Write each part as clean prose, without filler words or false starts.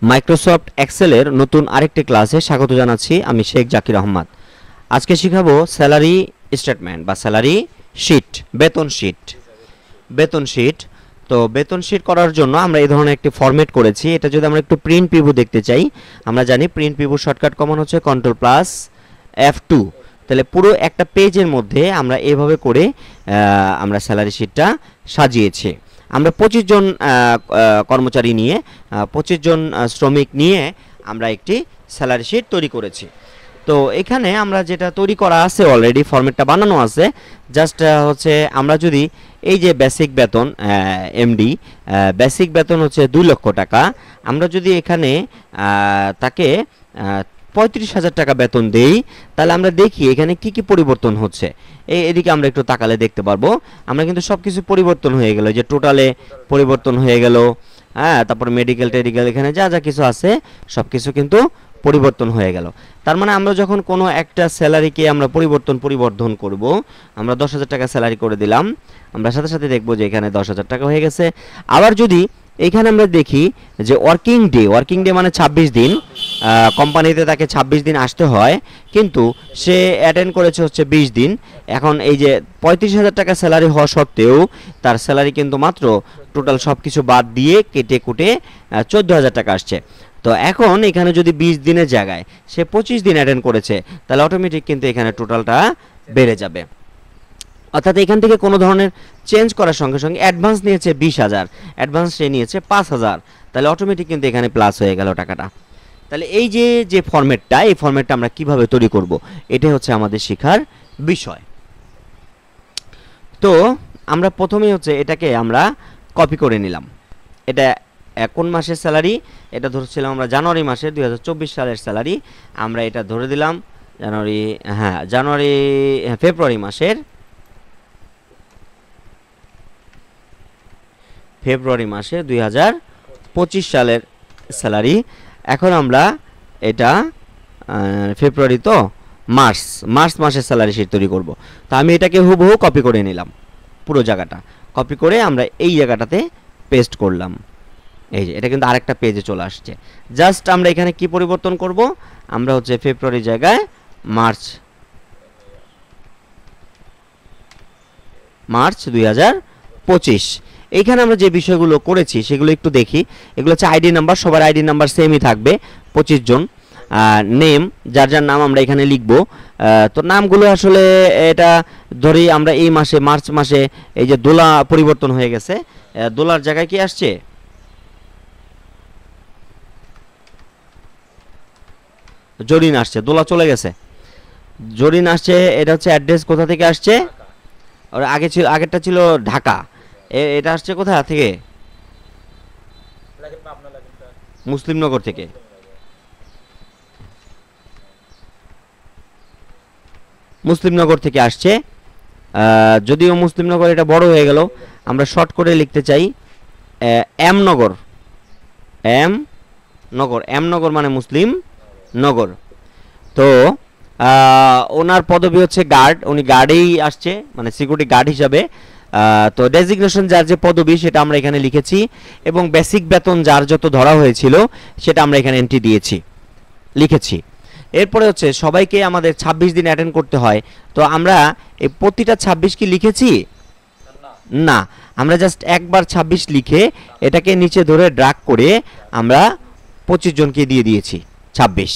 Microsoft এক্সেলের নতুন আরেকটি ক্লাসে স্বাগত জানাচ্ছি। আমি শেখ জাকির আহমদ। আজকে শিখাবো স্যালারি স্টেটমেন্ট বা স্যালারি শিট, বেতন শিট। তো বেতন শিট করার জন্য আমরা এই ধরনের একটি ফরম্যাট করেছি। এটা যদি আমরা একটু প্রিন্ট প্রিভিউ দেখতে চাই, আমরা জানি প্রিন্ট প্রিভিউ শর্টকাট কমন হচ্ছে Ctrl+F2। তাহলে পুরো একটা পেজের মধ্যে আমরা এভাবে করে আমরা স্যালারি শিটটা সাজিয়েছি। আমরা 25 জন কর্মচারী নিয়ে 25 জন শ্রমিক নিয়ে আমরা একটি স্যালারি শিট তৈরি করেছি। তো এখানে আমরা যেটা তৈরি করা আছে, অলরেডি ফরম্যাটটা বানানো আছে, জাস্ট হচ্ছে আমরা যদি এই যে বেসিক বেতন এমডি বেসিক বেতন হচ্ছে 2 লক্ষ টাকা, আমরা যদি এখানে তাকে 35,000 টাকা বেতন দেই, তাহলে আমরা দেখি এখানে কি কি পরিবর্তন হচ্ছে। এদিকে আমরা একটু তাকালে দেখতে পারবো আমরা কিন্তু সব কিছু পরিবর্তন হয়ে গেল, যে টোটালে পরিবর্তন হয়ে গেল, হ্যাঁ, তারপর মেডিকেল টেডিকেল এখানে যা যা কিছু আছে সব কিছু কিন্তু পরিবর্তন হয়ে গেল। তার মানে আমরা যখন কোনো একটা স্যালারিকে আমরা পরিবর্ধন করব, আমরা 10,000 টাকা স্যালারি করে দিলাম, আমরা সাথে সাথে দেখব যে এখানে 10,000 টাকা হয়ে গেছে। আবার যদি এখানে আমরা দেখি যে ওয়ার্কিং ডে মানে 26 দিন, কোম্পানিতে তাকে 26 দিন আসতে হয়, কিন্তু সে অ্যাটেন্ড করেছে হচ্ছে 20 দিন। এখন এই যে 35,000 টাকা স্যালারি হওয়া সত্ত্বেও তার স্যালারি কিন্তু মাত্র টোটাল সব কিছু বাদ দিয়ে কেটে কুটে 14,000 টাকা আসছে। তো এখন এখানে যদি 20 দিনের জায়গায় সে 25 দিন অ্যাটেন্ড করেছে, তাহলে অটোমেটিক কিন্তু এখানে টোটালটা বেড়ে যাবে। অর্থাৎ এখান থেকে কোনো ধরনের চেঞ্জ করার সঙ্গে সঙ্গে অ্যাডভান্স নিয়েছে 20,000, অ্যাডভান্স সে নিয়েছে 5,000, তাহলে অটোমেটিক কিন্তু এখানে প্লাস হয়ে গেল টাকাটা। তাহলে এই যে ফরম্যাটটা, এই ফরম্যাটটা আমরা কিভাবে তৈরি করব, এটাই হচ্ছে আমাদের শেখার বিষয়। তো আমরা প্রথমেই হচ্ছে এটাকে আমরা কপি করে নিলাম। এটা কোন মাসের স্যালারি? এটা ধরছিলাম আমরা জানুয়ারি মাসের 2024 সালের স্যালারি। আমরা এটা ধরে দিলাম ফেব্রুয়ারি মাসের 2025 সালের স্যালারি। এখন আমরা এটা ফেব্রুয়ারি তো মার্চ মাসের স্যালারি শিট তৈরি করব। তো আমি এটাকে হুবহু কপি করে নিলাম, পুরো জায়গাটা কপি করে আমরা এই জায়গাটাতে পেস্ট করলাম। এই যে এটা কিন্তু আরেকটা পেজে চলে আসছে। জাস্ট আমরা এখানে কি পরিবর্তন করব, আমরা হচ্ছে ফেব্রুয়ারি জায়গায় মার্চ 2025। এইখানে আমরা যে বিষয়গুলো করেছি সেগুলো একটু দেখি। এগুলো হচ্ছে আইডি নাম্বার, সবার আইডি নাম্বার সেমই থাকবে 25 জন। নেম, যার যার নাম আমরা এখানে লিখব। তো নামগুলো আসলে এটা ধরি আমরা এই মাসে মার্চ মাসে এই যে দোলা পরিবর্তন হয়ে গেছে, দোলার জায়গায় কি আসছে, জরিন আসছে, দোলা চলে গেছে, জরিন আসছে। এটা হচ্ছে অ্যাড্রেস কোথা থেকে আসছে, আর আগেরটা ছিল ঢাকা, এটা আসছে কোথা থেকে, মুসলিমনগর থেকে। মুসলিমনগর থেকে আসছে, যদিও মুসলিমনগর এটা বড় হয়ে গেল, আমরা শর্ট করে লিখতে চাই এমনগর মানে মুসলিম নগর। তো ওনার পদবি হচ্ছে গার্ড, উনি গার্ডেই আসছে, মানে সিকিউরিটি গার্ড হিসাবে। তো ডেজিগনেশন যার যে পদবি সেটা আমরা এখানে লিখেছি, এবং বেসিক বেতন যার যত ধরা হয়েছিল সেটা আমরা এখানে এন্ট্রি লিখেছি। এরপরে হচ্ছে সবাইকে আমাদের 26 দিন অ্যাটেন্ড করতে হয়। তো আমরা এই প্রতিটা 26 কি লিখেছি? না, আমরা জাস্ট একবার 26 লিখে এটাকে নিচে ধরে ড্রাগ করে আমরা 25 জনকে দিয়ে দিয়েছি 26।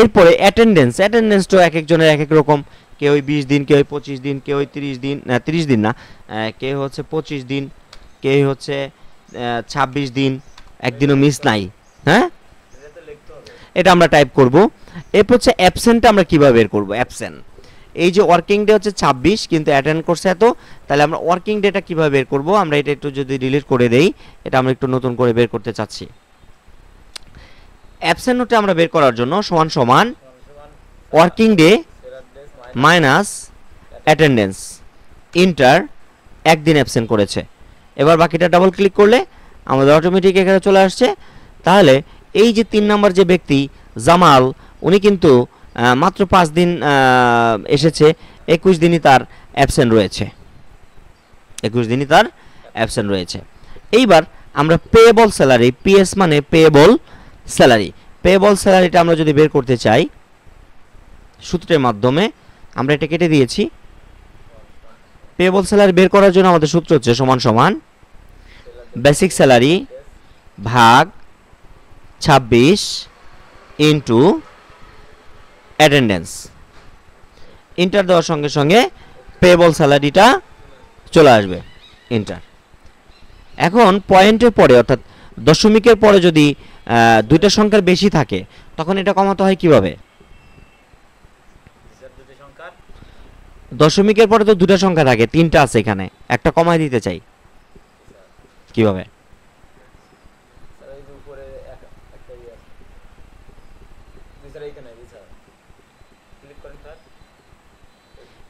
এরপরে অ্যাটেন্ডেন্সটা এক একজনের এক এক রকম, কেউ 20 দিন, কেউ 25 দিন, কেউ 30 দিন, 30 দিন না, কেউ হচ্ছে 25 দিন, কেউ হচ্ছে 26 দিন, একদিনও মিস নাই। হ্যাঁ, এটা আমরা টাইপ করব। এরপর হচ্ছে অ্যাবসেন্টটা আমরা কিভাবে বের করব। অ্যাবসেন্ট, এই যে ওয়ার্কিং ডে হচ্ছে 26 কিন্তু অ্যাটেন্ড করছে এত, তাহলে আমরা ওয়ার্কিং ডেটা কিভাবে বের করব, আমরা এটা একটু যদি ডিলিট করে দেই, এটা আমরা একটু নতুন করে বের করতে চাচ্ছি। অ্যাবসেন্টটা আমরা বের করার জন্য সমান working day minus attendance, inter, একদিন অ্যাবসেন্ট করেছে। এবার বাকিটা ডাবল ক্লিক করলে আমাদের অটোমেটিক এখানে চলে আসছে। তাহলে এই যে 3 নম্বর যে ব্যক্তি জামাল, উনি কিন্তু মাত্র 5 দিন এসেছে, 21 দিনই তার অ্যাবসেন্ট রয়েছে, এইবার আমরা পেয়েবল স্যালারি, পিএস মানে পেয়েবল স্যালারি, পেয়েবল স্যালারিটা আমরা যদি বের করতে চাই সূত্রের মাধ্যমে, আমরা এটা কেটে দিয়েছি। পেয়েবল স্যালারি বের করার জন্য আমাদের সূত্র হচ্ছে সমান সমান বেসিক স্যালারি ভাগ 26 ইন্টু অ্যাটেন্ডেন্স। ইন্টার দেওয়ার সঙ্গে সঙ্গে পেয়েবল স্যালারিটা চলে আসবে, ইন্টার। এখন পয়েন্টের পরে অর্থাৎ দশমিকের পরে যদি দুইটা সংখ্যার বেশি থাকে তখন এটা কমাতে হয় কিভাবে? দশমিকের পরে তো দুটো সংখ্যা থাকে, তিনটা আছে এখানে, একটা কমায় দিতে চাই কিভাবে?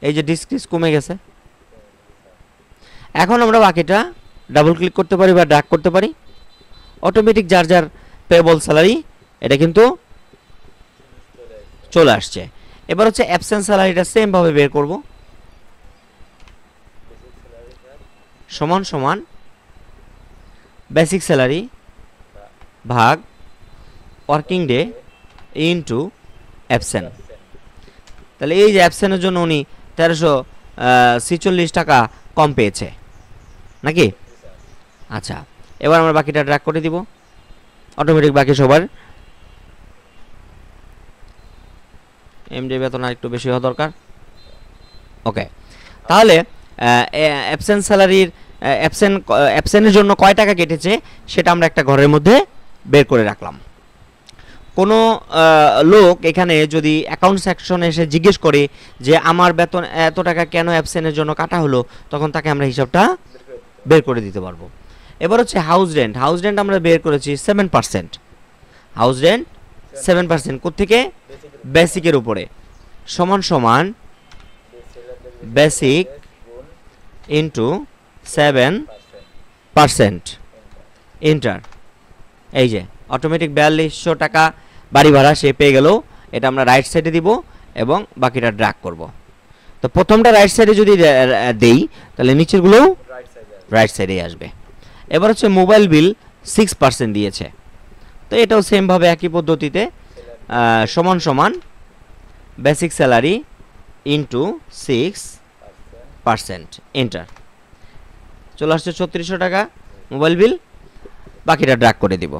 এই যে ডিসক্রিজ কমে গেছে। এখন আমরা বাকিটা ডাবল ক্লিক করতে পারি বা ড্র্যাগ করতে পারি, অটোমেটিক যার যার পেয়েবল স্যালারি এটা কিন্তু চলে আসছে। এবার হচ্ছে অ্যাবসেন্ট স্যালারিটা সেম ভাবে বের করব, সমান সমান বেসিক স্যালারি ভাগ ওয়ার্কিং ডে ইনটু অ্যাবসেন্ট। তাহলে এই যে অ্যাবসেন্টের জন্য উনি 1346 টাকা কম পেয়েছে নাকি? আচ্ছা, এবার আমরা বাকিটা ড্র্যাগ করে দিব, অটোমেটিক বাকি সবার এমডি বেতন আর একটু বেশি হওয়া দরকার। ওকে, তাহলে অ্যাবসেন্ট স্যালারির অ্যাবসেন্টের জন্য কয় টাকা কেটেছে সেটা আমরা একটা ঘরের মধ্যে বের করে রাখলাম। কোনো লোক এখানে যদি অ্যাকাউন্ট সেকশনে এসে জিজ্ঞেস করে যে আমার বেতন এত টাকা কেন অ্যাবসেন্টের জন্য কাটা হলো, তখন তাকে আমরা হিসাবটা বের করে দিতে পারবো। এবার হচ্ছে হাউস রেন্ট। হাউস রেন্ট আমরা বের করেছি 7%। হাউস রেন্ট 7% কোত্থেকে? বেসিকের উপরে, সমান সমান বেসিক ইন্টু 7%, ইন্টার। এই যে অটোমেটিক 4200 টাকা বাড়ি ভাড়া সে পেয়ে গেল। এটা আমরা রাইট সাইডে দিব এবং বাকিটা ড্র্যাগ করব। তো প্রথমটা রাইট সাইডে যদি দেই তাহলে নিচেরগুলোও রাইট সাইডে আসবে। এবার হচ্ছে মোবাইল বিল 6% দিয়েছে, তো এটাও সেমভাবে একই পদ্ধতিতে সমান সমান বেসিক স্যালারি ইন্টু 6%, এন্টার। চলে আসছে 3600 টাকা মোবাইল বিল, বাকিটা ড্র্যাগ করে দিব।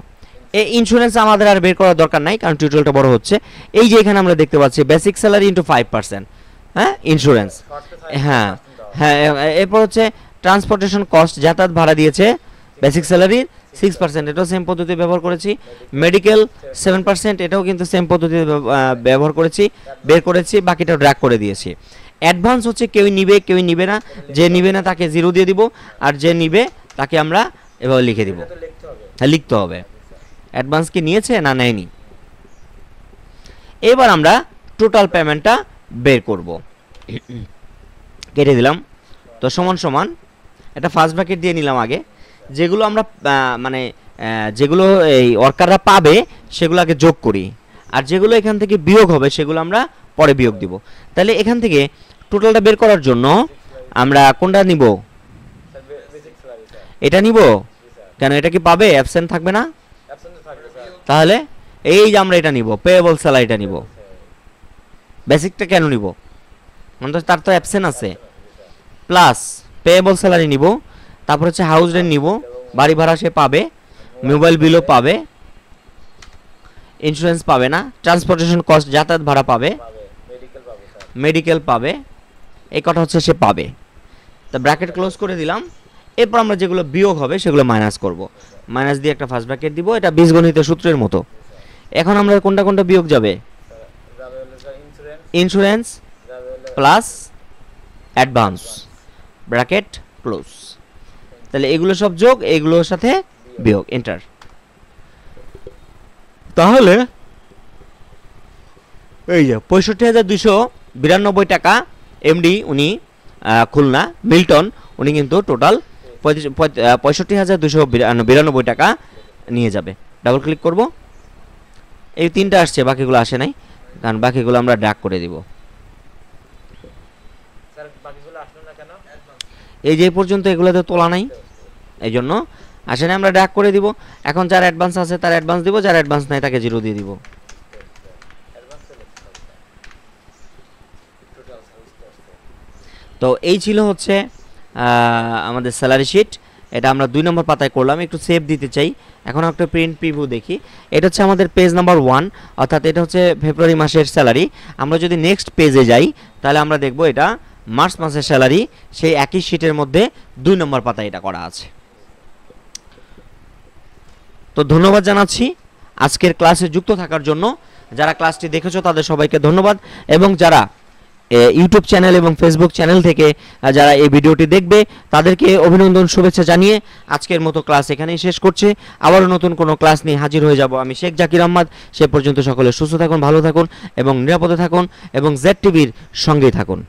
এই ইন্স্যুরেন্স আমাদের আর বের করার দরকার নাই, কারণ টিউটোরিয়ালটা বড় হচ্ছে। এই যে এখানে আমরা দেখতে পাচ্ছি বেসিক স্যালারি ইন্টু 5%, হ্যাঁ ইন্স্যুরেন্স। হ্যাঁ হ্যাঁ, এরপর হচ্ছে ট্রান্সপোর্টেশন কস্ট, যাতায়াত ভাড়া দিয়েছে বেসিক স্যালারির 6%, এটাও সেম পদ্ধতি ব্যবহার করেছি। মেডিকেল 7%, এটাও কিন্তু সেম পদ্ধতি ব্যবহার করেছি, বের করেছি, বাকিটা ড্র্যাগ করে দিয়েছি। অ্যাডভান্স হচ্ছে কেউ নিবে কেউ নিবে না, যে নিবে না তাকে 0 দিয়ে দিব, আর যে নিবে তাকে আমরা এভাবে লিখে দিব। হ্যাঁ, লিখতে হবে অ্যাডভান্স কি নিয়েছে না নেয়নি। এবার আমরা টোটাল পেমেন্টটা বের করব, কেটে দিলাম। তো সমান সমান এটা ফার্স্ট ব্র্যাকেট দিয়ে নিলাম আগে, যেগুলো আমরা মানে যেগুলো এই ওয়ার্কাররা পাবে সেগুলো আগে যোগ করি, আর যেগুলো এখান থেকে বিয়োগ হবে সেগুলো আমরা পরে বিয়োগ দিব। তাহলে এখান থেকে টোটালটা বের করার জন্য আমরা কোনটা নিব? এটা নিব। কেন, এটা কি পাবে? অ্যাবসেন্ট থাকবে না, তাহলে এই যে আমরা এটা নিব, পেয়েবল স্যালারিটা নিব। বেসিকটা কেন নিব? মানে তার তো অ্যাবসেন্ট আছে, প্লাস পেয়েবল স্যালারি নিব, তারপর হচ্ছে হাউস রেন্ট নিব, বাড়ি ভাড়া সে পাবে, মোবাইল বিলও পাবে, ইন্স্যুরেন্স পাবে না, ট্রান্সপোর্টেশন কস্ট যাতায়াত ভাড়া পাবে, মেডিকেল পাবে, এই কটা হচ্ছে সে পাবে। তা ব্র্যাকেট ক্লোজ করে দিলাম। এরপর আমরা যেগুলো বিয়োগ হবে সেগুলো মাইনাস করব, মাইনাস দিয়ে একটা ফার্স্ট ব্র্যাকেট দিব, এটা বীজগণিত সূত্রের মতো। এখন আমরা কোনটা কোনটা বিয়োগ যাবে? Insurance plus advance, bracket close. তাহলে এগুলো সব যোগ, এগুলোর সাথে বিয়োগ, এন্টার। তাহলে এই যে 65,292 টাকা এমডি উনি খুলনা মিল্টন, উনি কিন্তু টোটাল 65,292 টাকা নিয়ে যাবে। ডাবল ক্লিক করব, এই তিনটা আসছে, বাকিগুলো আসে নাই, কারণ বাকিগুলো আমরা ড্র্যাগ করে দিব। এই যে পর্যন্ত এগুলোতে তোলা নাই, এই জন্য আসলে আমরা ড্র্যাগ করে দিব। এখন যার অ্যাডভান্স আছে তার অ্যাডভান্স দিব, যার অ্যাডভান্স নাই তাকে 0 দিয়ে দিব। তো এই ছিল হচ্ছে আমাদের স্যালারি শিট। এটা আমরা 2 নম্বর পাতায় করলাম, একটু সেভ দিতে চাই। এখন একটা প্রিন্ট প্রিভিউ দেখি। এটা হচ্ছে আমাদের পেজ নাম্বার 1, অর্থাৎ এটা হচ্ছে ফেব্রুয়ারি মাসের স্যালারি। আমরা যদি নেক্সট পেজে যাই তাহলে আমরা দেখব এটা মার্চ মাসের স্যালারি, সেই একই শিটের মধ্যে 2 নম্বর পাতায় এটা করা আছে। তো ধন্যবাদ জানাচ্ছি আজকের ক্লাসে যুক্ত থাকার জন্য। যারা ক্লাসটি দেখেছো তাদের সবাইকে ধন্যবাদ, এবং যারা ইউটিউব চ্যানেল এবং ফেসবুক চ্যানেল থেকে যারা এই ভিডিওটি দেখবে তাদেরকে অভিনন্দন, শুভেচ্ছা জানিয়ে আজকের মতো ক্লাস এখানেই শেষ করছি। আবারও নতুন কোনো ক্লাস নিয়ে হাজির হয়ে যাব আমি, শেখ জাকির আহমদ। সে পর্যন্ত সকলে সুস্থ থাকুন, ভালো থাকুন এবং নিরাপদে থাকুন, এবং জেড টিভির সঙ্গেই থাকুন।